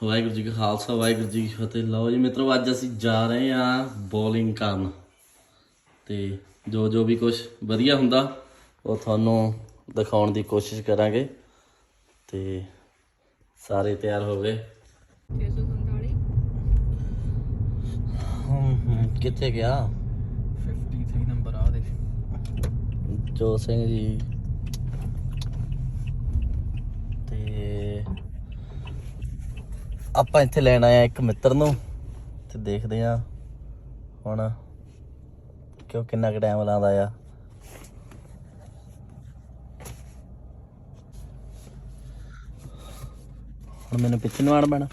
ਵਾਹਿਗੁਰੂ ਜੀ ਕਾ ਖਾਲਸਾ ਵਾਹਿਗੁਰੂ ਜੀ ਕੀ ਫਤਿਹ। ਲਓ ਜੀ ਮਿੱਤਰੋ, ਅੱਜ ਅਸੀਂ ਜਾ ਰਹੇ ਹਾਂ ਬੋਲਿੰਗ ਕਰਨ ਤੇ ਜੋ ਵੀ ਕੁਝ ਵਧੀਆ ਹੁੰਦਾ ਉਹ ਤੁਹਾਨੂੰ ਦਿਖਾਉਣ ਦੀ ਕੋਸ਼ਿਸ਼ ਕਰਾਂਗੇ। ਤੇ ਸਾਰੇ ਤਿਆਰ ਹੋ ਗਏ। 647 ਕਿੱਥੇ ਗਿਆ 53 ਨੰਬਰ ਆ ਦੇ ਜੋ ਸਿੰਘ ਜੀ। ਤੇ ਆਪਾਂ ਇੱਥੇ ਲੈਣ ਆਏ ਆ ਇੱਕ ਮਿੱਤਰ ਨੂੰ ਤੇ ਦੇਖਦੇ ਆ ਹੁਣ ਕਿਉਂ ਕਿੰਨਾ ਕੁ ਟਾਈਮ ਲਾਉਂਦਾ ਆ। ਹੁਣ ਮੈਨੂੰ ਪਿੱਛੇ ਨੂੰ ਆਣ ਪੈਣਾ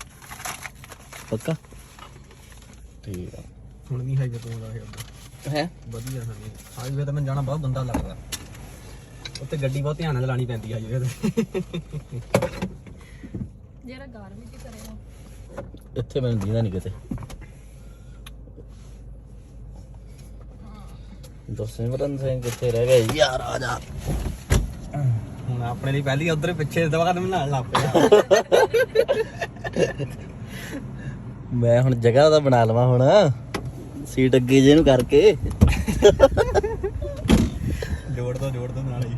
ਪੱਕਾ। ਠੀਕ ਆ ਹੁਣ ਨਹੀਂ ਹਾਈਵੇ ਤੋਂ ਆਉਂਦਾ ਹੈ ਵਧੀਆ ਸਾਨੂੰ ਹਾਈਵੇ ਤੇ ਮੈਂ ਜਾਣਾ ਬਹੁਤ ਗੰਦਾ ਲੱਗਦਾ। ਉੱਤੇ ਗੱਡੀ ਬਹੁਤ ਧਿਆਨ ਨਾਲ ਚਲਾਣੀ ਪੈਂਦੀ ਹਾਈਵੇ ਤੇ। ਜਿਹੜਾ ਗਾਰ ਵੀ ਕਰੇਗਾ ਇੱਥੇ ਮੈਨੂੰ ਦੀਦਾ ਨਹੀਂ ਕਿਤੇ। ਦਰਸਿਮਰਨ ਸਿੰਘ ਕਿੱਥੇ ਰਹਿ ਗਏ ਯਾਰ? ਆ ਜਾ ਹੁਣ ਆਪਣੇ ਲਈ ਪਹਿਲੀ ਉਧਰ ਪਿੱਛੇ ਦਵਾ ਕੇ ਨਾਲ ਲੱਗ ਪਿਆ। ਮੈਂ ਹੁਣ ਜਗ੍ਹਾ ਦਾ ਬਣਾ ਲਵਾਂ ਹੁਣ ਸੀਟ ਅੱਗੇ ਜੇ ਨੂੰ ਕਰਕੇ। ਜੋੜ ਦੋ ਨਾਲ ਹੀ।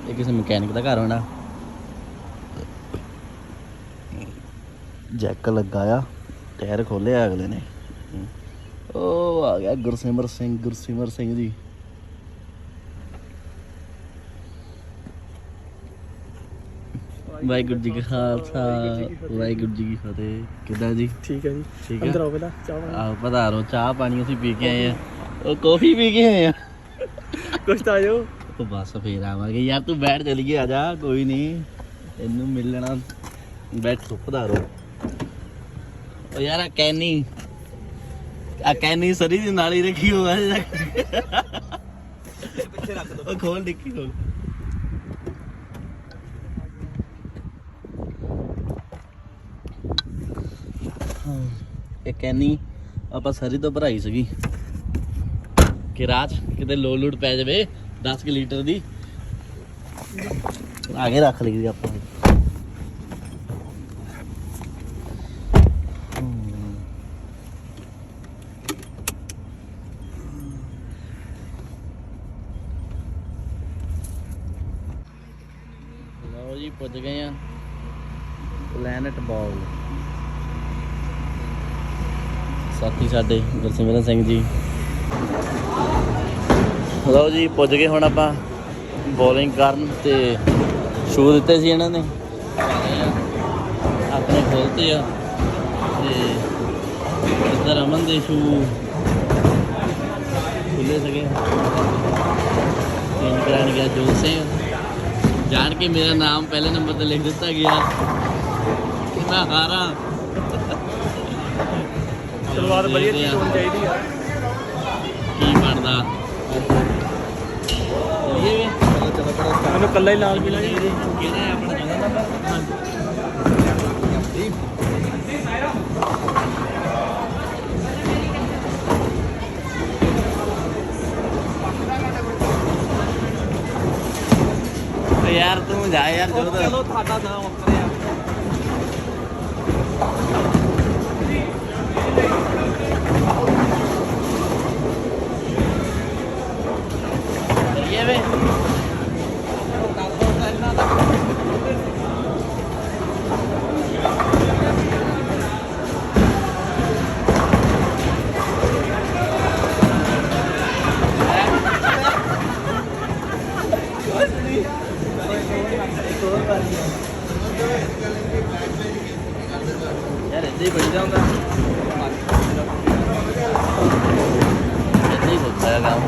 ਇਹ ਕਿਸੇ ਮਕੈਨਿਕ ਦਾ ਘਰ ਹੋਣਾ। ਜੈਕ ਲੱਗਾ ਆ, ਟਾਇਰ ਖੋਲਿਆ ਅਗਲੇ ਨੇ। ਉਹ ਆ ਗਿਆ ਗੁਰਸਿਮਰ ਸਿੰਘ ਜੀ। ਵਾਹਿਗੁਰੂ ਜੀ ਕਾ ਖਾਲਸਾ ਵਾਹਿਗੁਰੂ ਜੀ ਕੀ ਫਤਿਹ। ਕਿੱਦਾਂ ਜੀ? ਠੀਕ ਹੈ ਜੀ। ਠੀਕ ਅੰਦਰ ਆ। ਆਓ ਪਹਿਲਾਂ ਚਾਹ ਆਹੋ ਪਧਾਰੋ, ਚਾਹ ਪਾਣੀ ਅਸੀਂ ਪੀ ਕੇ ਆਏ ਆ। ਉਹ ਕੌਫੀ ਪੀ ਕੇ ਆਏ ਆ। ਕੁਛ ਤਾਂ ਆਇਓ। ਉਹ ਬਸ ਫੇਰ ਆਵਾਂਗੇ ਯਾਰ, ਤੂੰ ਬੈਠ ਚਲੀਏ, ਆ ਜਾ ਕੋਈ ਨਹੀਂ, ਇਹਨੂੰ ਮਿਲ ਲੈਣਾ। ਬੈਠੋ ਪਧਾਰੋ। ਉਹ ਯਾਰ ਆ ਕੈਨੀ ਸਰੀ ਦੀ ਨਾਲੀ ਰੱਖੀ ਹੋਆ ਪਿੱਛੇ ਰੱਖ ਦੋ। ਉਹ ਖੋਲ ਡਿੱਕੀ ਖੋਲ। ਇਹ ਕੈਨੀ ਆਪਾਂ ਸਰੀ ਤੋਂ ਭਰਾਈ ਸੀਗੀ ਕਿ ਰਾਜ ਕਿਤੇ ਲੋਡ ਪੈ ਜਾਵੇ 10 ਲੀਟਰ ਦੀ, ਆਗੇ ਰੱਖ ਲਈ ਆਪਾਂ। ਲਓ ਜੀ ਪੁੱਜ ਗਏ ਆ ਪਲੈਨਟ ਬਾਲ। ਸਾਥੀ ਸਾਡੇ ਗੁਰਸਿਮਰਨ ਸਿੰਘ ਜੀ। ਲਓ ਜੀ ਪੁੱਜ ਗਏ ਹੁਣ ਆਪਾਂ ਬੋਲਿੰਗ ਕਰਨ। ਤੇ ਸ਼ੂ ਦਿੱਤੇ ਸੀ ਇਹਨਾਂ ਨੇ, ਆਪਣੇ ਖੋਲਤੇ ਆ। ਤੇ ਇੱਧਰ ਅਮਨ ਦੇ ਸ਼ੂ ਖੁੱਲੇ ਸੀਗੇ। ਚੇਂਜ ਕਰਾਉਣ ਗਿਆ ਜੋਤ ਸਿੰਘ। ਜਾਣ ਕੇ ਮੇਰਾ ਨਾਮ ਪਹਿਲੇ ਨੰਬਰ ਤੇ ਲਿਖ ਦਿੱਤਾ ਗਿਆ ਕਿ ਮੈਂ ਹਾਰਾਂ। ਸ਼ੁਰੂਆਤ ਵਧੀਆ ਚੀਜ਼ ਹੋਣੀ ਚਾਹੀਦੀ ਆ। ਕੀ ਬਣਦਾ ਮੈਨੂੰ ਕੱਲਾ ਹੀ ਨਾਲ ਮਿਲਣਾ ਜੀ। ਕਿਹੜਾ ਹੈ ਆਪਣਾ ਜਗ੍ਹਾ ਦਾ? ਯਾਰ ਤੂੰ ਜਾ ਯਾਰ ਜੋ ਚਲੋ ਤੁਹਾਡਾ ਨਾਮ ਉੱਤਰਿਆ। ਇਹ ਵੇ ਯਾਰ ਇੱਦਾਂ ਹੀ ਬਣ ਜਾਂਦਾ। ਇੱਦਾਂ ਹੀ ਹੁੰਦਾ ਹੈ ਕੰਮ।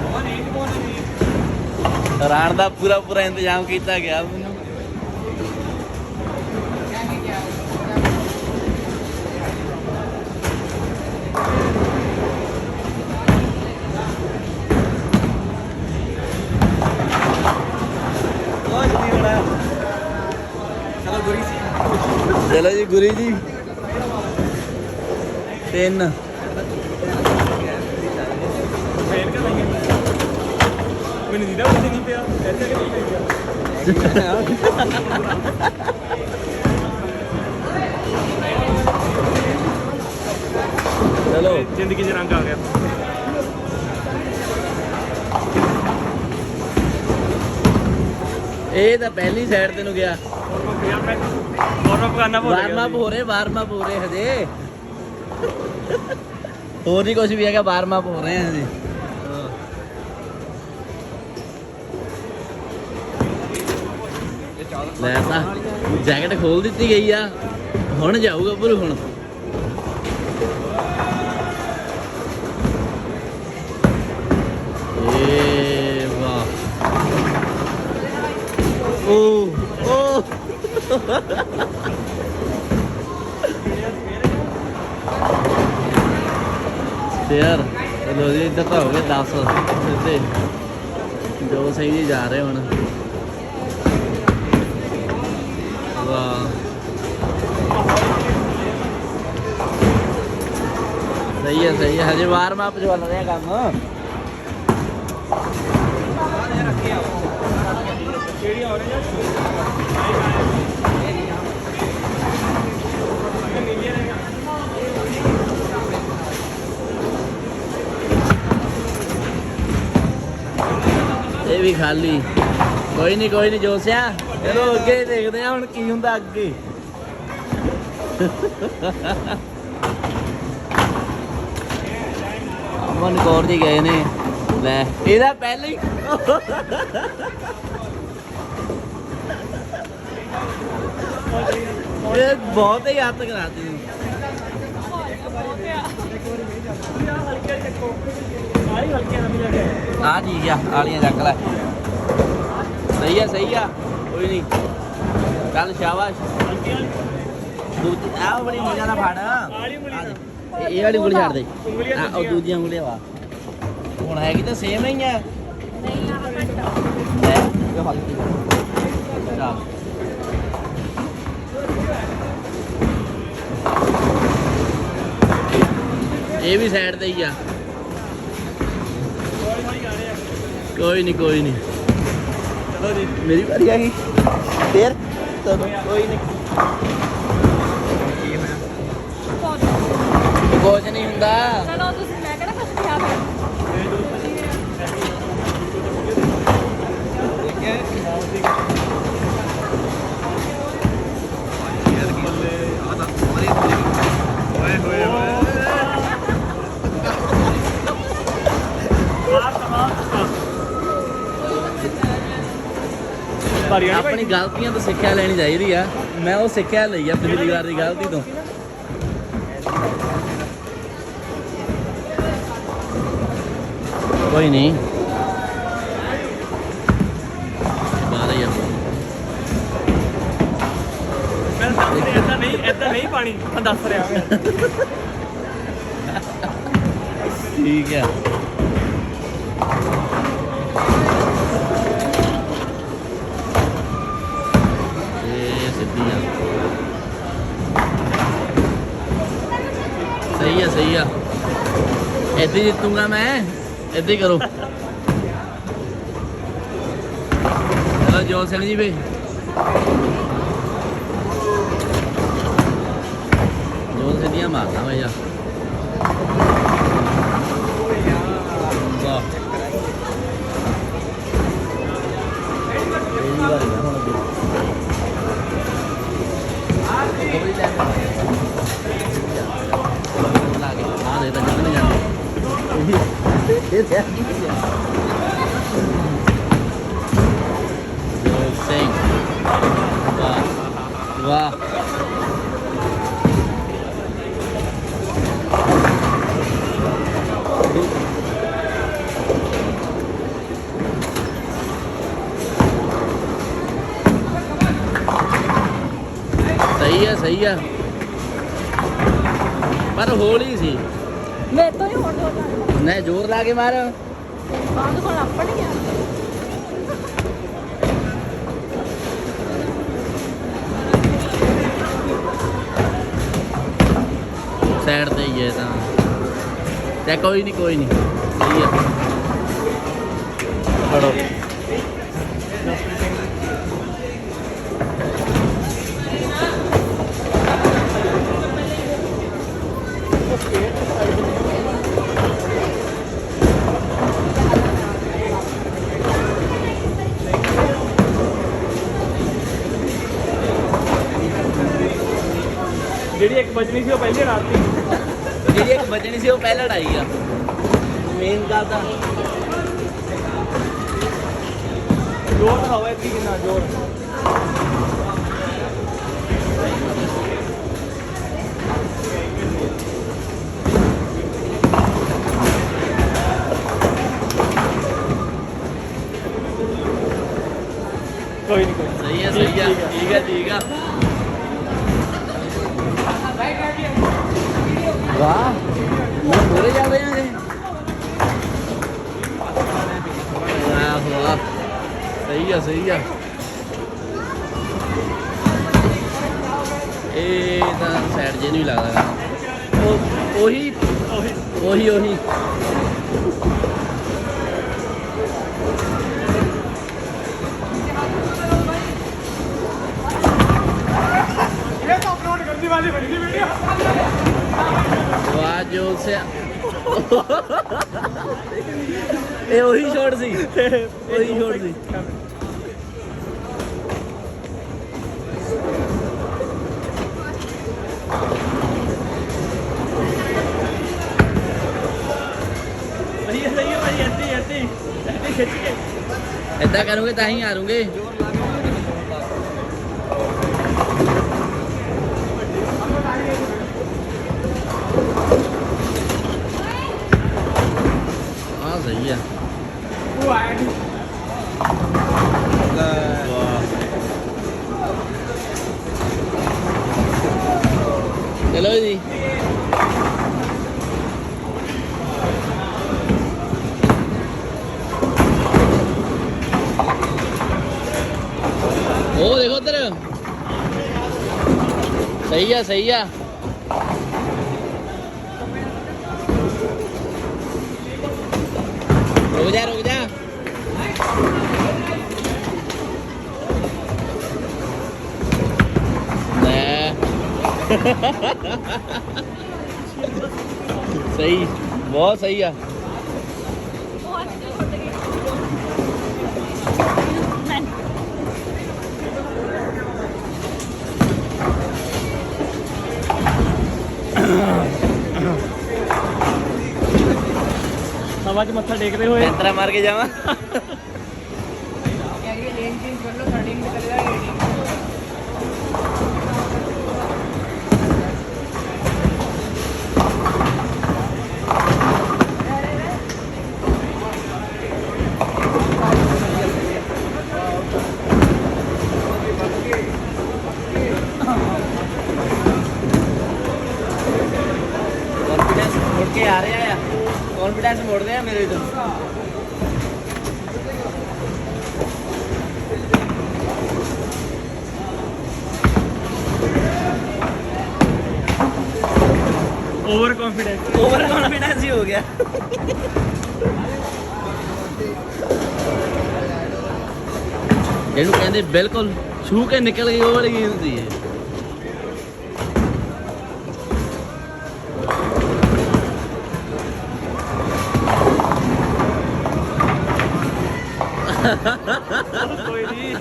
ਰਾਣ ਦਾ ਪੂਰਾ ਇੰਤਜ਼ਾਮ ਕੀਤਾ ਗਿਆ ਮੈਨੂੰ। ਚਲੋ ਗੁਰੀ ਸੀ। चलो जी गुरी जी 3 ਮੈਨੂੰ ਦੀਦਾ ਉੱਥੇ ਨਹੀਂ ਪਿਆ ਇੱਥੇ ਕਿ ਨਹੀਂ ਪਿਆ ਚਲੋ ਜ਼ਿੰਦਗੀ 'ਚ ਰੰਗ ਆ ਗਿਆ ਇਹ ਤਾਂ ਪਹਿਲੀ ਸਾਈਡ ਤੇ ਨੂੰ ਗਿਆ ਵਾਰਮ ਅਪ ਹੋ ਰਹੇ ਹਜੇ ਹੋਰ ਨਹੀਂ ਕੁਝ ਵੀ ਹੈਗਾ ਵਾਰਮ ਅਪ ਹੋ ਰਹੇ ਆ ਹਜੇ ਲੈ ਤਾਂ ਜੈਕਟ ਖੋਲ ਦਿੱਤੀ ਗਈ ਆ ਹੁਣ ਜਾਊਗਾ ਪਰ ਹੁਣ ਏ ਵਾਹ ਓ ਓ ਯਾਰ ਲੋ ਜੀ ਇੱਧਰ ਤਾਂ ਹੋ ਗਏ 10 ਸਿੱਧੇ ਜੋ ਸਹੀ ਜੀ ਜਾ ਰਹੇ ਹੁਣ ਵਾਹ ਸਹੀ ਹੈ ਹਜੇ ਵਾਰਮ ਅਪ ਚੱਲ ਰਿਹਾ ਕੰਮ ਇਹ ਵੀ ਖਾਲੀ ਕੋਈ ਨਹੀਂ ਜੋਸਿਆ ਚਲੋ ਅੱਗੇ ਦੇਖਦੇ ਆ ਹੁਣ ਕੀ ਹੁੰਦਾ ਅੱਗੇ ਅਮਨ ਕੌਰ ਜੀ ਗਏ ਨੇ ਲੈ ਇਹਦਾ ਪਹਿਲਾਂ ਹੀ ਇਹ ਬਹੁਤ ਹੀ ਹੱਥ ਕਰਾਤੀ ਆ ਠੀਕ ਆ ਆਲੀਆਂ ਚੱਕ ਲੈ ਸਹੀ ਆ ਕੋਈ ਨਹੀਂ ਚੱਲ ਸ਼ਾਬਾਸ਼ ਦੂਜੀ ਆ ਬੜੀ ਮਜ਼ਾ ਨਾਲ ਫੜ ਇਹ ਵਾਲੀ ਉਂਗਲੀ ਛੱਡ ਦੇ ਆ ਉਹ ਦੂਜੀਆਂ ਉਂਗਲੀਆਂ ਵਾ ਹੁਣ ਹੈਗੀ ਤਾਂ ਸੇਮ ਹੀ ਆ ਨਹੀਂ ਆ ਘੱਟਾ ਲੈ ਇਹ ਹਲਕੀ ਚੱਲ ਇਹ ਵੀ ਸਾਈਡ ਤੇ ਹੀ ਆ ਕੋਈ ਨਹੀਂ ਚਲੋ ਜੀ ਮੇਰੀ ਵਾਰੀ ਆ ਗਈ ਫੇਰ ਚਲੋ ਕੋਈ ਨਹੀਂ ਕੁਝ ਨਹੀਂ ਹੁੰਦਾ ਚਲੋ ਤੁਸੀਂ ਮੈਂ ਕਿਹੜਾ ਕੁਝ ਕਿਹਾ ਆਪਣੀ ਗਲਤੀਆਂ ਤੋਂ ਸਿੱਖਿਆ ਲੈਣੀ ਚਾਹੀਦੀ ਆ ਮੈਂ ਉਹ ਸਿੱਖਿਆ ਲਈ ਆ ਪਿਛਲੀ ਵਾਰ ਦੀ ਗਲਤੀ ਤੋਂ ਕੋਈ ਨਹੀਂ ਬਾਹਰ ਹੀ ਆ ਏਦਾਂ ਨਹੀਂ ਪਾਣੀ ਮੈਂ ਦੱਸ ਰਿਹਾ ਠੀਕ ਆ ਇਹ ਸਿੱਧੀ ਆ ਸਹੀ ਆ ਏਦਾਂ ਹੀ ਜਿੱਤੂਗਾ ਮੈਂ ਏਦਾਂ ਹੀ ਕਰੋ ਚਲੋ ਜੋਤ ਸਿੰਘ ਜੀ ਵੀ ਜੋਤ ਸਿੱਧੀਆਂ ਮਾਰਦਾ ਭਈਆ ਵਾਹ ਇਹ ਵਾਰ ਹੁਣ ਅੱਗੇ ਲਾ ਕੇ ਆ ਦੇ ਤਾਂ ਨਹੀਂ ਜਾਂਦੇ ਇਹ ਸਿੰਘ ਵਾਹ ਸਹੀ ਆ ਪਰ ਹੌਲੀ ਸੀ ਮੇਰੇ ਤੋਂ ਹੀ ਹੋਰ ਦੋ ਨਹੀਂ ਜ਼ੋਰ ਲਾ ਕੇ ਮਾਰ ਬਾਅਦ ਕੋਲ ਆਪਣੀ ਆ ਸਾਈਡ ਤੇ ਹੀ ਹੈ ਤਾਂ ਤੇ ਕੋਈ ਨਹੀਂ ਸਹੀ ਆ ਫੜੋ ਜਿਹੜੀ ਇੱਕ ਬਚਣੀ ਸੀ ਉਹ ਪਹਿਲੀ ਰਾਤ ਦੀ ਜਿਹੜੀ ਇੱਕ ਬਚਣੀ ਸੀ ਉਹ ਪਹਿਲਾਂ ਲੜਾਈ ਆ ਮੇਨ ਗੱਲ ਤਾਂ ਜੋਰ ਤਾਂ ਹਵਾ ਇਤਨੀ ਕਿੰਨਾ ਜੋਰ ਕੋਈ ਨਹੀਂ ਸਹੀ ਆ ਠੀਕ ਆ ਵਾਹ ਮੈਂ ਮੋਰੇ ਜਾ ਰਹੇ ਹਾਂ ਵਾਹ ਸਹੀ ਆ ਇਹ ਤਾਂ ਸਾਈਡ ਜੇ ਨਹੀਂ ਲੱਗਦਾ ਉਹੀ ये तो अपलोड करने वाली बड़ी वीडियो ਵਾਹ ਜੋ ਸੇ ਇਹ ਉਹੀ ਸ਼ਾਟ ਸੀ सही है भाई ऐसे खिंच के ਏਦਾਂ ਕਰੋਗੇ ਤਾਂ ਹੀ ਹਾਰੋਗੇ हाँ सही है वो आया नहीं चलो जी ओ देखो उधर सही है रुक जा सही बहुत सही है हवा च मत्था टेकते हुए अंतरा मार के जावा कॉन्फिडेंस मुड़ के आ रहा है कॉन्फिडेंस मोड़ रहे हैं मेरे तो ओवर कॉन्फिडेंस ही हो गया ਇਹਨੂੰ ਕਹਿੰਦੇ ਬਿਲਕੁਲ ਛੂ ਕੇ ਨਿਕਲ ਗਈ ਉਹ ਵਾਲੀ ਗੇਮ ਸੀ ਇਹ कोई नहीं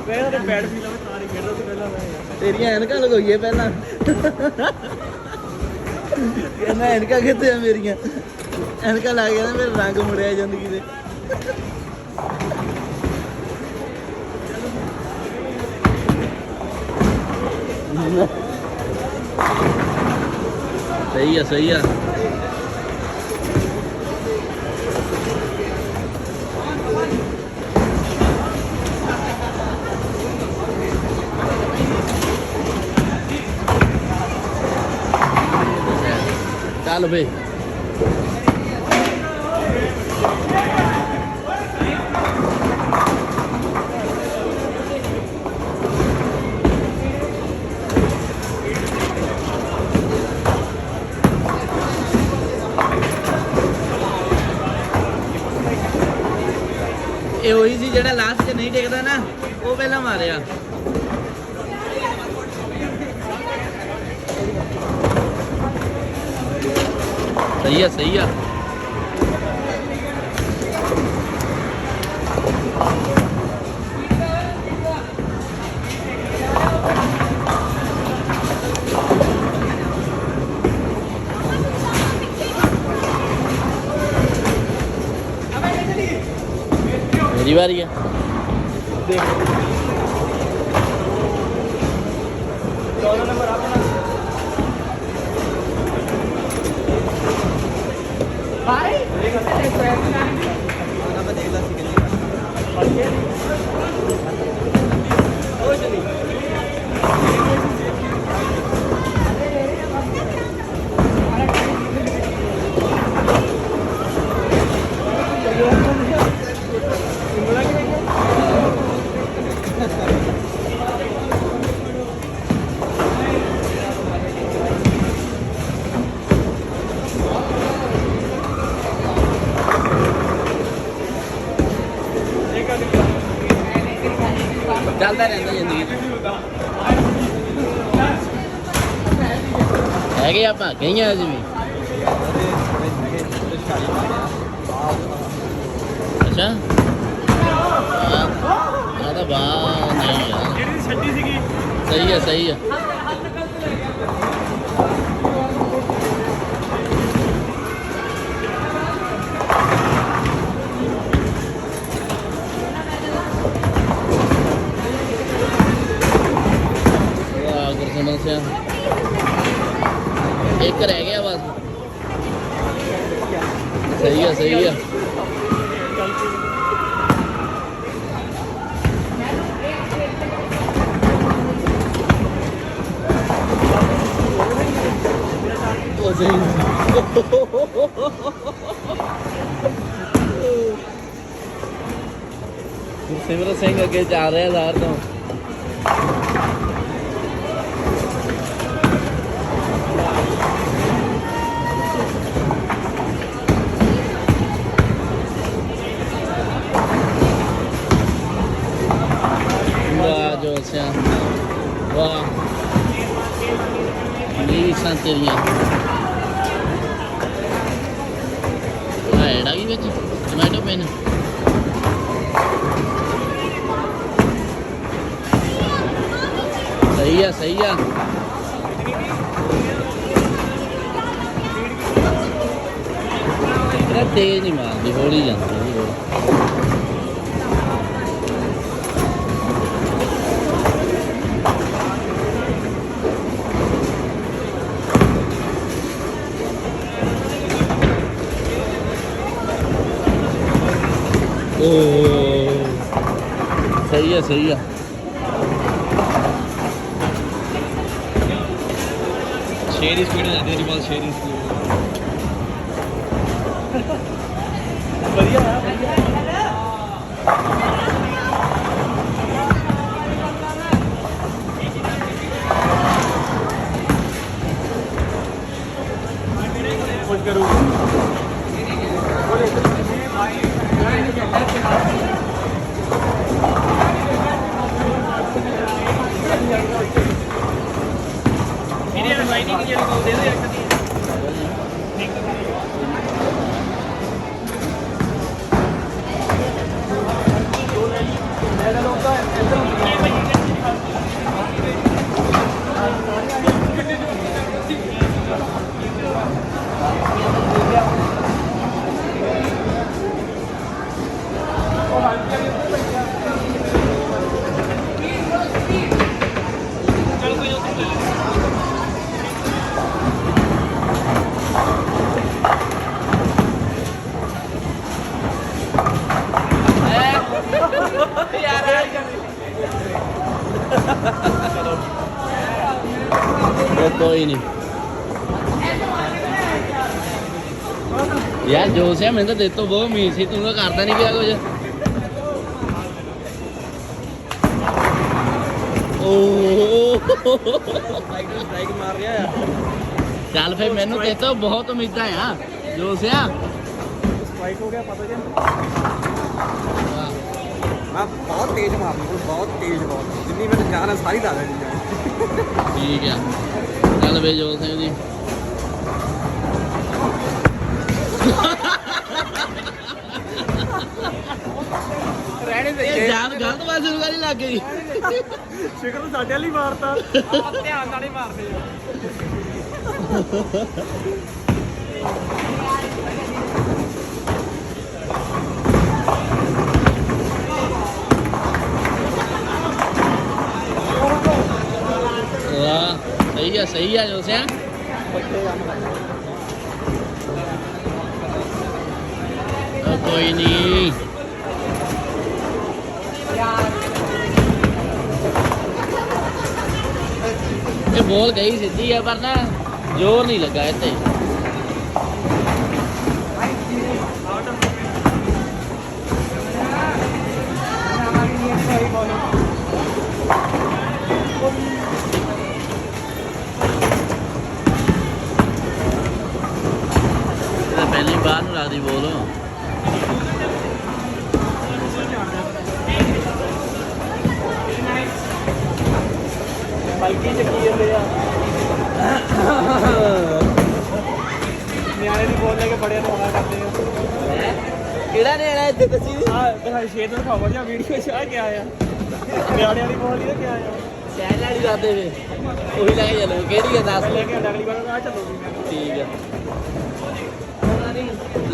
मैं तो बैड फील में तारी खेल रहा था पहला मैं ਤੇਰੀਆਂ ਐਨਕਾਂ ਲਗਾਈਏ ਪਹਿਲਾਂ ਕਹਿੰਦਾ ਐਨਕਾਂ ਕਿੱਥੇ ਆ ਮੇਰੀਆਂ ਐਨਕਾਂ ਲੱਗ ਗਿਆ ਮੇਰਾ ਰੰਗ ਮੁੜਿਆ ਜ਼ਿੰਦਗੀ ਦੇ सही है चल भाई ਇਹ ਉਹੀ ਸੀ ਜਿਹੜਾ ਲਾਸਟ 'ਚ ਨਹੀਂ ਟਿਕਦਾ ਨਾ, ਉਹ ਪਹਿਲਾਂ ਮਾਰਿਆ। ਸਹੀ ਆ ਸਹੀ ਆ। मेरी बारी है। चलता रहता जिंदगी है आप गई अज भी। अच्छा तो वाह नहीं यार सही है सही है। एक रह गया बस। सही है सही है। सिमरत सिंह अगे जा रहे हैं लार तो। वाह मेरी तेरिया एड़ा भी बिच टमाटो पेन। सही है सही है। तेज नहीं मारती हौली जाती। सही है सही है। शेर स्पीड में जाती है बॉल। शेर स्पीड बढ़िया कुछ करूँ कोई नहीं यार जो से मैं तो दे तो बहुत उम्मीद सी। तू तो करता नहीं पिया कुछ। मार रहा है। चल फिर मैनू ते तो बहुत उम्मीदा है जो से स्ट्राइक हो गया पता ਮੈਂ ਬਹੁਤ ਤੇਜ਼ ਮਾਰਨੀ ਬਹੁਤ ਤੇਜ਼ ਬਹੁਤ ਜਿੰਨੀ ਮੈਨੂੰ ਜਾਨ ਹੈ ਸਾਰੀ ਲਾ ਦੇਣੀ ਹੈ। ਠੀਕ ਆ ਚੱਲ ਵੇ ਜੋਤ ਸਿੰਘ ਜੀ। ਰਹਿਣੇ ਦੇ ਇਹ ਜਾਨ ਗਲਤ ਪਾਸੇ ਨੂੰ ਕਾਹਦੀ ਲੱਗ ਗਈ। ਸ਼ਿਕਰ ਸਾਡੇ ਵਾਲੀ ਮਾਰਤਾ ਧਿਆਨ ਨਾਲ ਹੀ ਮਾਰਦੇ ਆ। ਵਾਹ ਸਹੀ ਆ ਜੋਤ ਸਿੰਘ। ਕੋਈ ਨਹੀਂ ਇਹ ਬੋਲ ਗਈ ਸਿੱਧੀ ਆ ਪਰ ਨਾ ਜ਼ੋਰ ਨਹੀਂ ਲੱਗਾ ਇੱਥੇ। ਪਹਿਲੀ ਬਾਹਰ ਨੂੰ ਲੱਗਦੀ ਬੋਲ। ਬਲਕੀ ਚੱਕੀ ਜਾਂਦੇ ਆ ਨਿਆਣੇ ਦੀ ਬੋਲ ਲੈ ਕੇ ਬੜਿਆਂ ਨੂੰ ਆਉਣਾ ਕਰਦੇ ਆ। ਕਿਹੜਾ ਨਿਆਣਾ ਇੱਥੇ ਦੱਸੀ ਦੀ? ਆਹ ਦਿਖਾਈ ਸ਼ੇਰ ਨੂੰ ਦਿਖਾਓ ਜਾਂ ਵੀਡੀਓ 'ਚ ਆ ਕਿਆ ਆ ਨਿਆਣਿਆਂ ਦੀ ਬੋਲ ਹੀ ਕਿਆ ਆ। ਸਹਿਣ ਵਾਲੀ ਕਰਦੇ ਵੇ ਉਹੀ ਲੈ ਕੇ ਚੱਲੋ। ਕਿਹੜੀ ਆ ਦੱਸ? ਲੈ ਕੇ ਅਗਲੀ ਵਾਰ ਆ ਚੱਲੂਗੀ। ਠੀਕ ਆ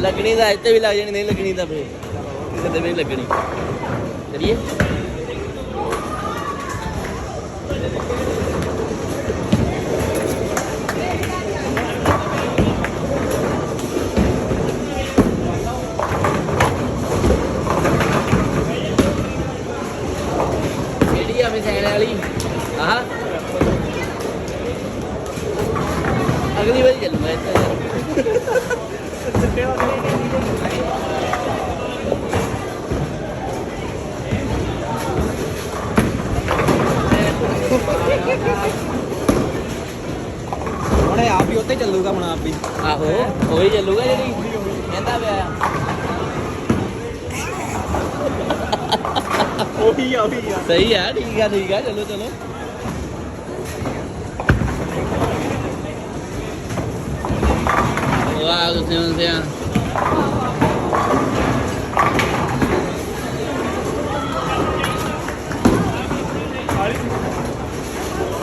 ਲੱਗਣੀ ਤਾਂ ਇੱਥੇ ਵੀ ਲੱਗ ਜਾਣੀ ਨਹੀਂ ਲੱਗਣੀ ਤਾਂ ਫੇਰ ਕਿਸੇ ਤੇ ਵੀ ਨਹੀਂ ਲੱਗਣੀ। ਚਲੀਏ ਕਿਹੜੀ ਆ ਫੇ ਸੈਣ ਵਾਲੀ? ਆਹ ਅਗਲੀ ਵਾਰੀ ਚੱਲੂਗਾ ਇੱਥੇ। ਸਿੱਟੇ ਵਾਲੇ ਹੁਣ ਇਹ ਆਪ ਹੀ ਉੱਤੇ ਚੱਲੂਗਾ ਹੁਣ ਆਪ ਵੀ। ਆਹੋ ਉਹੀ ਚੱਲੂਗਾ ਜਿਹੜੀ ਕਹਿੰਦਾ ਪਿਆ। ਉਹੀ ਆ ਸਹੀ ਆ ਠੀਕ ਆ ਚਲੋ ਚਲੋ। ਵਾਹ ਤੁਸੀਂ ਹੁੰਦੇ ਆ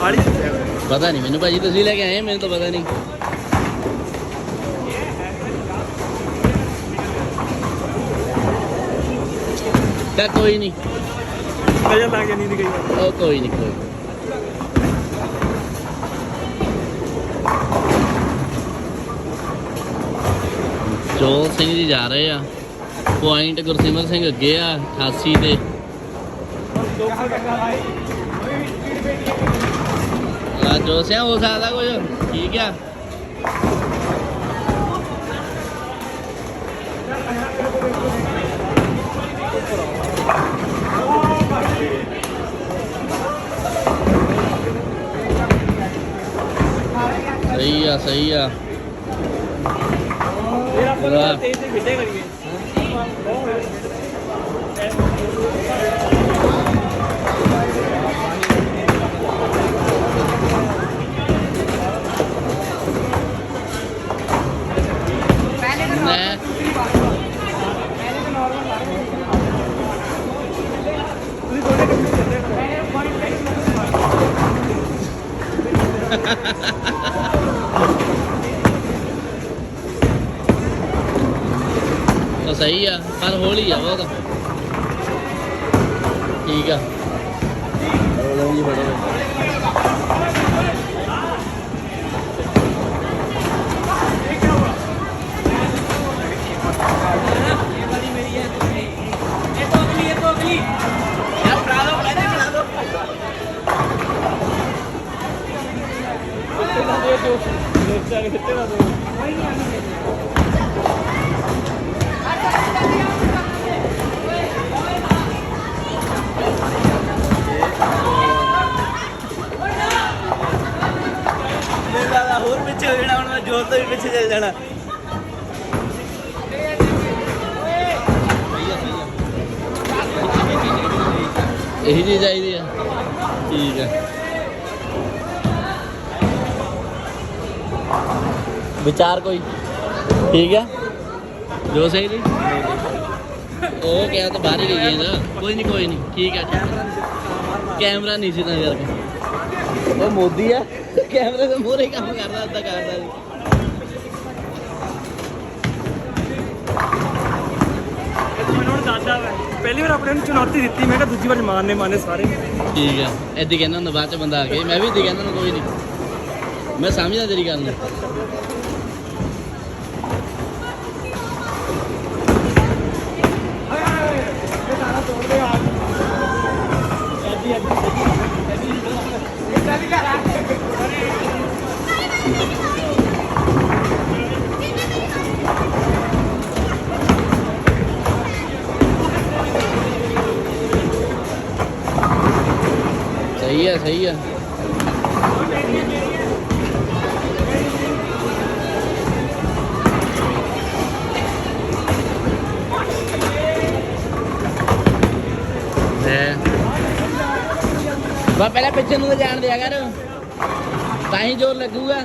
ਆੜੀ ਪਤਾ ਨਹੀਂ ਮੈਨੂੰ ਭਾਜੀ ਤੁਸੀਂ ਲੈ ਕੇ ਆਏ ਮੈਨੂੰ ਤਾਂ ਪਤਾ ਨਹੀਂ। ਤਾਂ ਕੋਈ ਨਹੀਂ ਨਜ਼ਰ ਲੱਗ ਜਾਂਦੀ ਦੀ ਗਈ ਉਹ ਕੋਈ ਨਹੀਂ ਕੋਈ ਨੀ। ਜੋਤ ਸਿੰਘ ਜੀ ਜਾ ਰਹੇ ਆ ਪੁਆਇੰਟ। ਗੁਰਸਿਮਰ ਸਿੰਘ ਅੱਗੇ ਆ 88 ਤੇ। ਜੋਤ ਸਿੰਘ ਹੋ ਸਕਦਾ ਕੁਝ ਠੀਕ ਆ। ਸਹੀ ਆ ਮੇਰਾ ਤੇਜ਼ ਤੇ ਖੇਡੇ ਕਰੀਏ। ਮੈਂ ਉਹ ਸਹੀ ਆ ਪਰ ਹੌਲੀ ਆ ਬਹੁਤ। ਠੀਕ ਆ ਲਓ ਜੀ ਫੜੋ। ਹੋਰ ਪਿੱਛੇ ਹੋ ਜਾਣਾ ਹੁਣ ਮੈਂ ਜੋਤ ਤੋਂ ਵੀ ਪਿੱਛੇ ਚੱਲ ਜਾਣਾ। ਸਹੀ ਆ ਇਹੀ ਚੀਜ਼ ਚਾਹੀਦੀ ਆ ਠੀਕ ਆ ਵਿਚਾਰ ਕੋਈ ਠੀਕ ਆ ਜੋ ਸਹੀ ਜੀ ਉਹ ਕਿਹਾ ਤਾਂ ਬਾਹਰ ਹੀ ਗਈ ਨਾ ਕੋਈ ਨਹੀਂ ਠੀਕ ਆ ਕੈਮਰਾ ਨਹੀਂ ਸੀ ਨਾ ਯਾਰ ਉਹ ਮੋਦੀ ਆ ਕੈਮਰੇ ਦੇ ਮੂਹਰੇ ਕੰਮ ਕਰਦਾ ਅੱਦਾ ਕਰਦਾ ਸੀ ਮੈਨੂੰ ਦੱਸਦਾ ਵਾ ਪਹਿਲੀ ਵਾਰ ਆਪਣੇ ਨੂੰ ਚੁਣੌਤੀ ਦਿੱਤੀ ਮੈਂ ਕਿਹਾ ਦੂਜੀ ਵਾਰ ਮਾਰਨੇ ਸਾਰੇ ਠੀਕ ਆ ਏਦਾਂ ਕਹਿੰਦਾ ਹੁੰਦਾ ਬਾਅਦ ਚ ਬੰਦਾ ਆ ਕੇ ਮੈਂ ਵੀ ਏਦਾਂ ਕਹਿੰਦਾ ਨਾ ਕੋਈ ਨਹੀਂ ਮੈਂ ਸਮਝਦਾ ਤੇਰੀ ਗੱਲ ਨੂੰ ਸਹੀ ਆ ਬਾ ਪਹਿਲਾਂ ਪਿੱਛੇ ਨੂੰ ਤਾਂ ਜਾਣ ਦਿਆ ਕਰ ਤਾਂ ਹੀ ਜ਼ੋਰ ਲੱਗੂਗਾ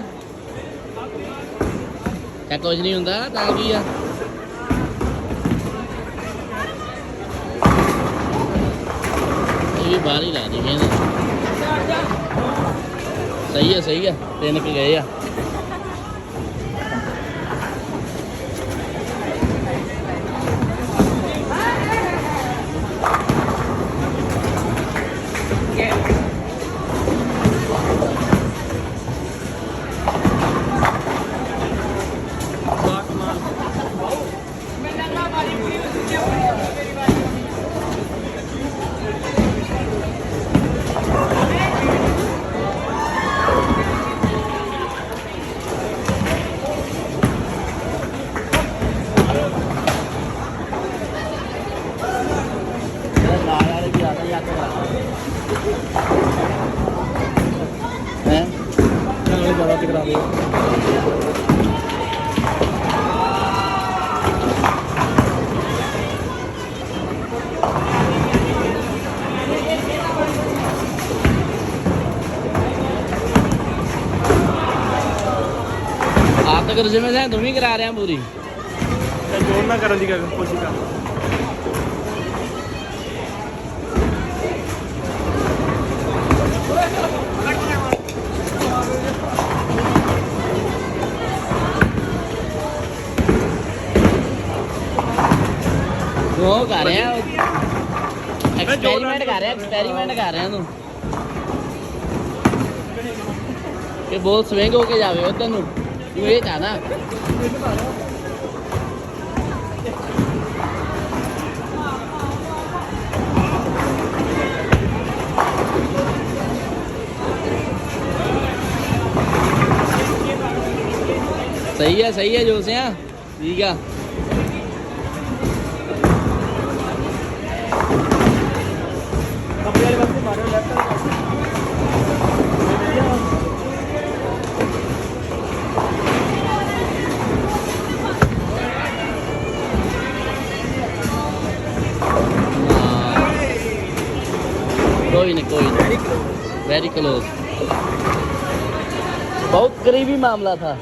ਤਾਂ ਕੁਝ ਨਹੀਂ ਹੁੰਦਾ ਤਾਂ ਕੀ ਆ ਇਹ ਵੀ ਬਾਹਰ ਹੀ ਲਾ ਦੇ ਕਹਿੰਦੇ ਸਹੀ ਆ ਤਿੰਨ ਕੇ ਗਏ ਆ कर जिम्मेदार तुम ही करा रहे हैं पूरी जोर ना करने की कोशिश कर वो कर रहे हैं एक्सपेरिमेंट कर रहे हैं तू ये बॉल स्विंग होके जावे उधर नु तू ये चाहना सही है जो से ठीक है कोई नहीं वेरी क्लोज बहुत करीबी मामला था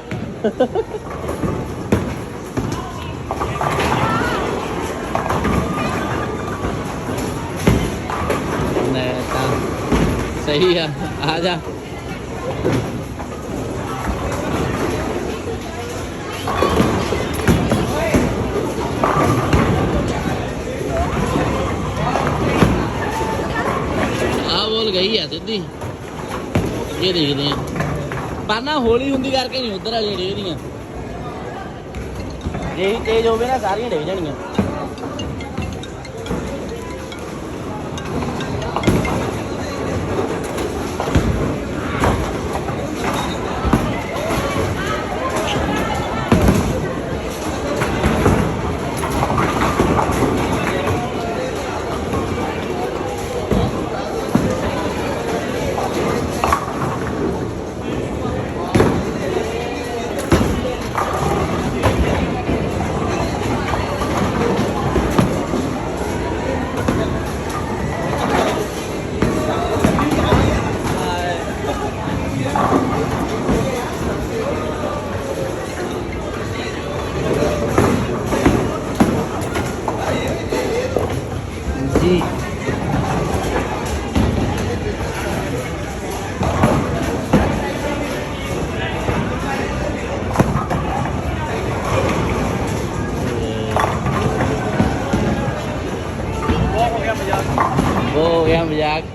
सही है आजा बोल गई है सीधी ये देखते हैं पर ना होली होंगी करके नहीं उधर वाली डेरियां यही तेज हो ना सारियां डे जानियां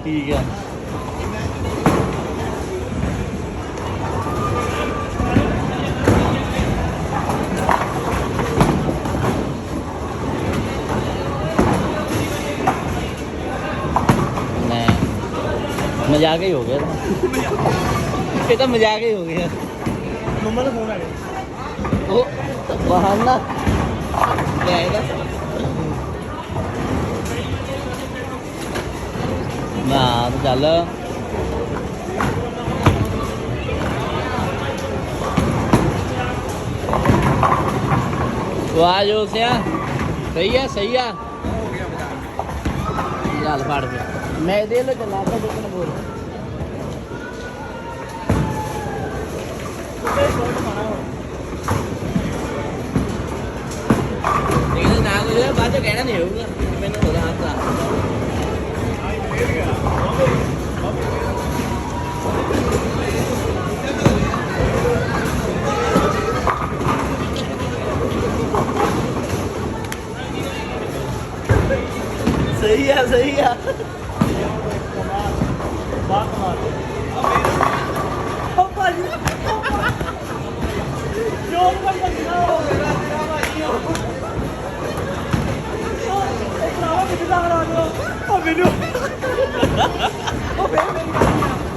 ਠੀਕ ਆ ਮੈਂ ਮਜ਼ਾਕ ਹੀ ਹੋ ਗਿਆ ਇਹ ਤਾਂ ਮਜ਼ਾਕ ਹੀ ਹੋ ਗਿਆ ਮੰਮਾ ਦਾ ਫੋਨ ਆ ਗਿਆ ਉਹ ਬਹਾਨਾ ਲੈ ਆਏਗਾ ਨਾ ਚੱਲ ਵਾਹ ਜੋ ਸਿਆ ਸਹੀ ਆ ਚੱਲ ਫੜ ਕੇ ਮੈਂ ਇਹਦੇ ਲਈ ਚੱਲਾਂ ਤਾਂ ਦੁਕਾਨ ਬੋਲ ਇਹ ਨਾ ਲੈ ਬਾਅਦ ਚ ਕਹਿਣਾ ਨਹੀਂ ਹੋਊਗਾ ਮੈਨੂੰ ਉਹਦਾ ਹੱਥ ਆ ਸਹੀ ਆ ਬਾਤ ਮਾਰ ਉਹ ਭਾਜੀ ਜੋ ਬੰਦਾ ਹੋ ਗਿਆ ਭਾਜੀ ਉਹ ਇੱਕ ਨਾਮ ਕਿੱਥੇ ਦਾ ਆ ਗਿਆ ਉਹ ਮੈਨੂੰ ਉਹ ਫੇਰ ਮੇਰੀ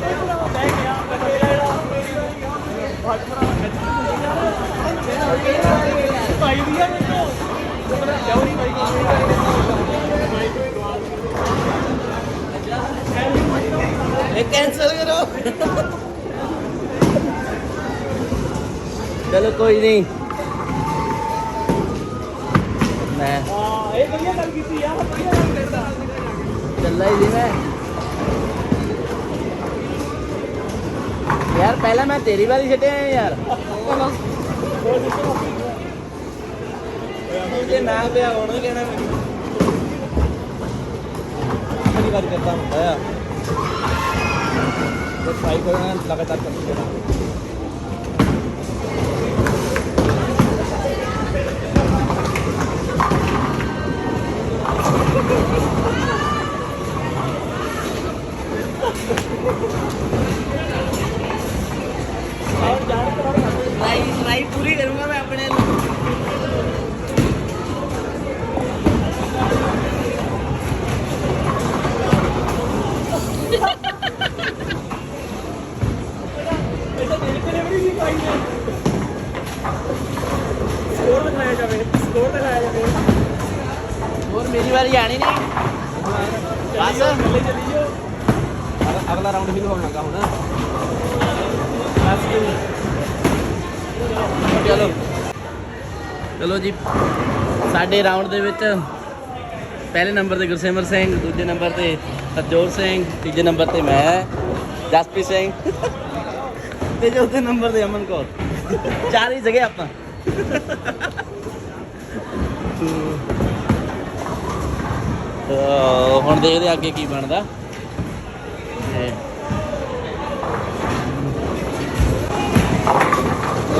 ਇੱਕ ਨਾਮ ਬਹਿ ਗਿਆ ਭਾਈ ਦੀ ਆ ਮੈਨੂੰ ਜੌਰੀ ਇਹ ਕੈਂਸਲ ਕਰੋ ਚਲੋ ਕੋਈ ਨਹੀਂ ਮੈਂ ਹਾਂ ਇਹ ਵਧੀਆ ਗੱਲ ਕੀਤੀ ਯਾਰ ਵਧੀਆ ਗੱਲ ਕਰਦਾ ਚੱਲਾ ਹੀ ਸੀ ਮੈਂ ਯਾਰ ਪਹਿਲਾਂ ਮੈਂ ਤੇਰੀ ਵਾਰੀ ਛੱਡਿਆ ਯਾਰ ਜੇ ਨਾ ਪਿਆ ਹੁਣ ਕਹਿਣਾ ਮੈਨੂੰ ਮੇਰੀ ਗੱਲ ਕਰਦਾ ਹੁੰਦਾ ਆ तो ट्राई करना लगातार करते रहना ट्राई पूरी करूंगा मैं अपने और मेरी बारी आनी नहीं बस अगला राउंड भी होने लगा होना ਚਲੋ ਚਲੋ ਜੀ ਸਾਡੇ ਰਾਉਂਡ ਦੇ ਵਿੱਚ ਪਹਿਲੇ ਨੰਬਰ ਤੇ ਗੁਰਸਿਮਰ ਸਿੰਘ ਦੂਜੇ ਨੰਬਰ ਤੇ ਹਰਜੋਤ ਸਿੰਘ ਤੀਜੇ ਨੰਬਰ ਤੇ ਮੈਂ ਜਸਪ੍ਰੀਤ ਸਿੰਘ ਤੇ ਚੌਥੇ ਨੰਬਰ ਤੇ ਅਮਨ ਕੌਰ ਚਾਰ ਹੀ ਜਗ੍ਹਾ ਆਪਾਂ ਹੁਣ ਦੇਖਦੇ ਅੱਗੇ ਕੀ ਬਣਦਾ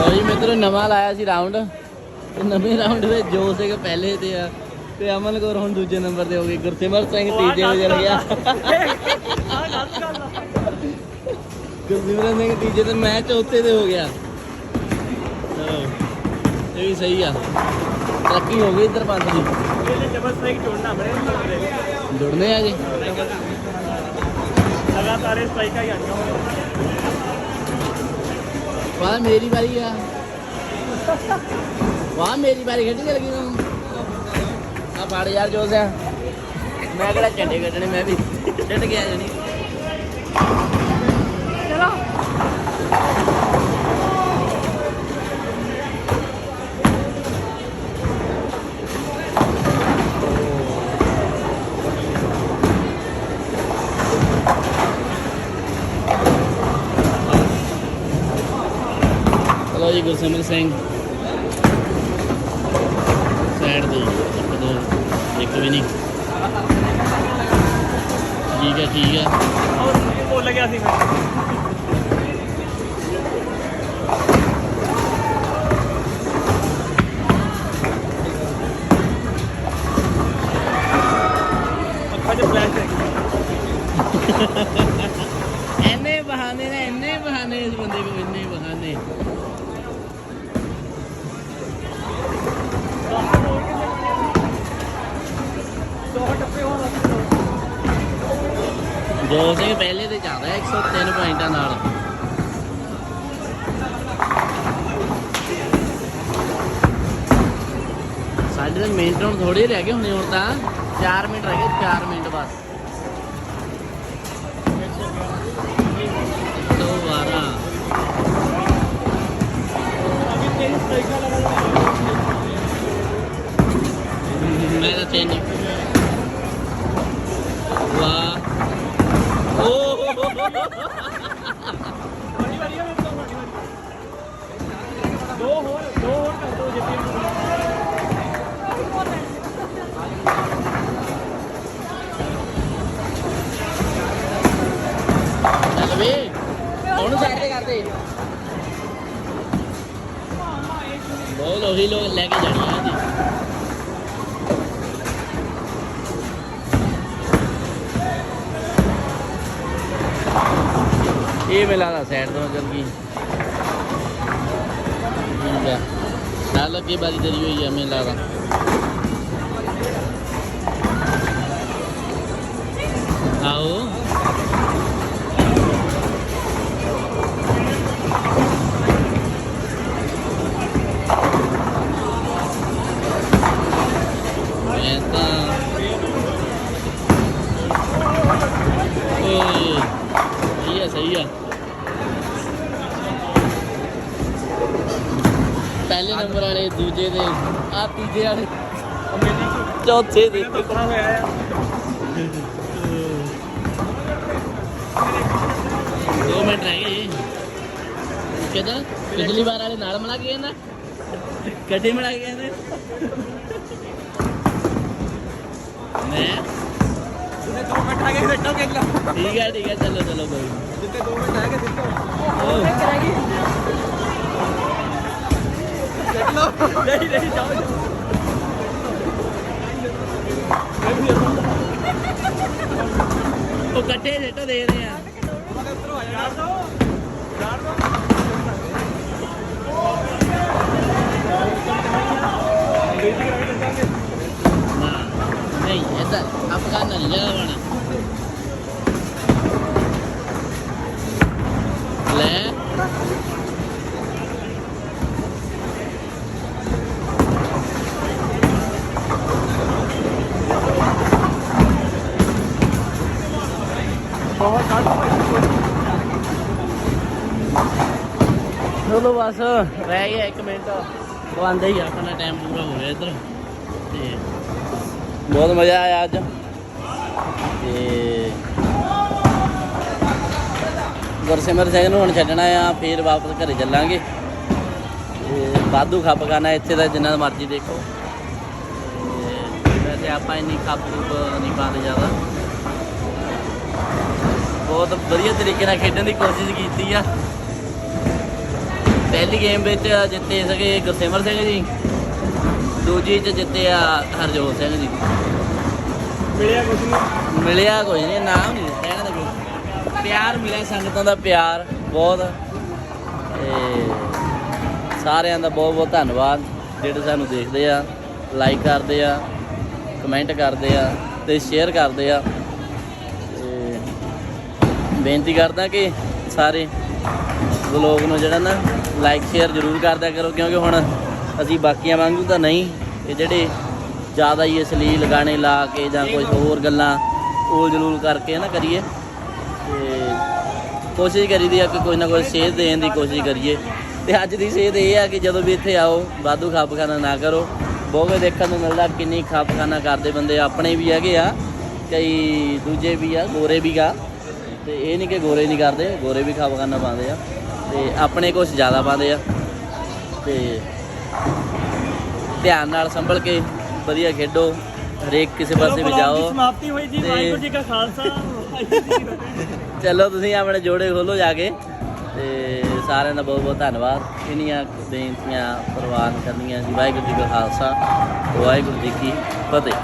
ਜੀ ਮਿੱਤਰੋ ਨਵਾਂ ਲਾਇਆ ਸੀ ਰਾਉਂਡ ਤੇ ਨਵੇਂ ਰਾਉਂਡ ਵਿੱਚ ਜੋ ਸੀਗਾ ਪਹਿਲੇ ਤੇ ਆ ਤੇ ਅਮਨ ਕੌਰ ਹੁਣ ਦੂਜੇ ਨੰਬਰ ਤੇ ਹੋ ਗਈ ਗੁਰਸਿਮਰ ਸਿੰਘ ਤੀਜੇ ਤੇ ਚਲ ਗਿਆ ਗੁਰਸਿਮਰ ਸਿੰਘ ਤੀਜੇ ਤੇ ਮੈਂ ਚੌਥੇ ਤੇ ਹੋ ਗਿਆ ਇਹ ਵੀ ਸਹੀ ਆ ਤਰੱਕੀ ਹੋ ਗਈ ਇੱਧਰ ਪੰਜ ਦੀ ਜੁੜਨੇ ਆ ਜੀ लगातार स्ट्राइक ही आनी वाह मेरी बारी आ वाह मेरी बारी खेडी लगी तू आ फाड़ यार जो से मैं केड़ा झंडे कटने मैं भी डट गया जनी चलो जी गुरसिमर सिंह साइड दो एक भी नहीं ठीक है बोल गया सी मैं अच्छा जो फ्लैश है ਇੰਨੇ ਬਹਾਨੇ ਨੇ, ਇੰਨੇ ਬਹਾਨੇ ਇਸ ਬੰਦੇ ਕੋਲ, ਇੰਨੇ ਬਹਾਨੇ। ਜੋ ਸਿੰਘ ਪਹਿਲੇ ਤੇ ਚੱਲ ਰਿਹਾ 103 ਪੁਆਇੰਟਾਂ ਨਾਲ। ਸਾਡੇ ਤਾਂ ਮਿੰਟ ਹੁਣ ਥੋੜੇ ਰਹਿ ਗਏ ਹੁਣੇ, ਹੁਣ ਤਾਂ 4 ਮਿੰਟ ਰਹਿ ਗਏ, 4 ਮਿੰਟ ਬਸ। 112 मैं तो चेंज वाह ਦੋ ਹੋਰ ਕਰ ਦੋ ਜਿੱਤੀ ਚੱਲ ਵੇ ਉਹਨੂੰ ਸਾਈਡ ਤੇ ਕਰਦੇ ਬੋਲ ਉਹੀ ਲੋਕ ਲੈ ਕੇ ਜਾਣੀ ਆ ਜੀ। ਇਹ ਮੇਲਾ ਦਾ ਸਾਈਡ ਤੋਂ ਚੱਲ ਗਈ ਠੀਕ ਆ। ਨਾਲ ਅੱਗੇ ਬਾਰੀ ਤੇਰੀ ਹੋਈ ਆ ਮੇਲਾ ਦਾ। ਆਓ ਮੈਂ ਤਾਂ ਸਹੀ ਆ। ਪਹਿਲੇ ਨੰਬਰ ਵਾਲੇ, ਦੂਜੇ ਦੇ ਆ, ਤੀਜੇ ਵਾਲੇ, ਚੌਥੇ ਦੇ ਪਤਾ ਹੋਇਆ ਆ 2 ਮਿੰਟ ਰਹਿ ਗਏ। ਕਿਹਦਾ ਪਿਛਲੀ ਵਾਰ ਵਾਲੇ ਨਾਲ ਮਿਲਾ ਕੇ ਨਾ ਇਕੱਠੇ ਮਿਲਾ ਕੇ ਕਹਿੰਦੇ ਮੈਂ ਜਿੱਤੇ 2 ਮਿੰਟ ਆ ਗਏ ਸਿੱਟੋ ਕਿੰਨਾ ਠੀਕ ਹੈ ਚਲੋ ਚਲੋ ਕੋਈ ਜਿੱਤੇ 2 ਮਿੰਟ ਆ ਗਏ ਸਿੱਟੋ ਉਹ ਨਹੀਂ ਜਾਓ ਉਹ ਇਕੱਠੇ ਸਿੱਟੋ ਦੇਖਦੇ ਆ। नहीं ऐसा अफगान नहीं ज्यादा बना ले चलो बस रह गया 1 मिनट तो आंदा ही अपना टाइम पूरा हो गया इधर ते बहुत मज़ा आया अज ते गुरसिमर सिंह नूं हुण छड्डना आ फिर वापस घरे चलांगे ते वाधू खप खाना इत्थे दा जिन्ना मर्जी देखो वैसे आपां इन्नी खप खूप नहीं पाते ज़्यादा बहुत वधिया तरीके नाल खेडण दी कोशिश कीती आ। पहली गेम में जिते सके गुरसिमर सिंह जी, दूजी च जिते आ हरजोत सिंह जी। मिलिया कुछ नहीं नाम नहीं कहने का प्यार मिले संगतों का प्यार बहुत सारे का बहुत बहुत धन्यवाद जेडे सानू देखते आ लाइक करते आ कमेंट करते आ ते शेयर करते आ। बेनती करदा कि सारे व्लॉग नूं जिहड़ा ना लाइक शेयर जरूर कर दिया करो क्योंकि हुण असीं बाकियां वांगू तो नहीं ये जिहड़े ज़्यादा ही अश्लील गाने ला के जां कुछ होर गल्लां उल जलूल करके ना करिए कोशिश करी दी कि कोई ना कोई सेध देने की कोशिश करिए। तो अज की सेध ये है कि जदों भी इत्थे आओ वाधू खपखाना ना करो। बहुत कुछ देखने को मिलता किन्नी खपखाना करते बंदे अपने भी है कई दूजे भी आ गोरे भी आ तो ये नहीं कि गोरे नहीं करते गोरे भी खपखाना पाते आ ते अपने कुछ ज़्यादा पाते आ ते ध्यान नाल संभल के वधिया खेडो हरेक किसी पासे भी जाओ। समाप्ति हुई जी वाहिगुरू जी का खालसा चलो तुसीं अपने जोड़े खोलो जाके ते सारे का बहुत बहुत धन्यवाद। इन्नियां बेनतियां प्रवान करनियां जी वाहिगुरू जी का खालसा वाहिगुरू जी की फतेह।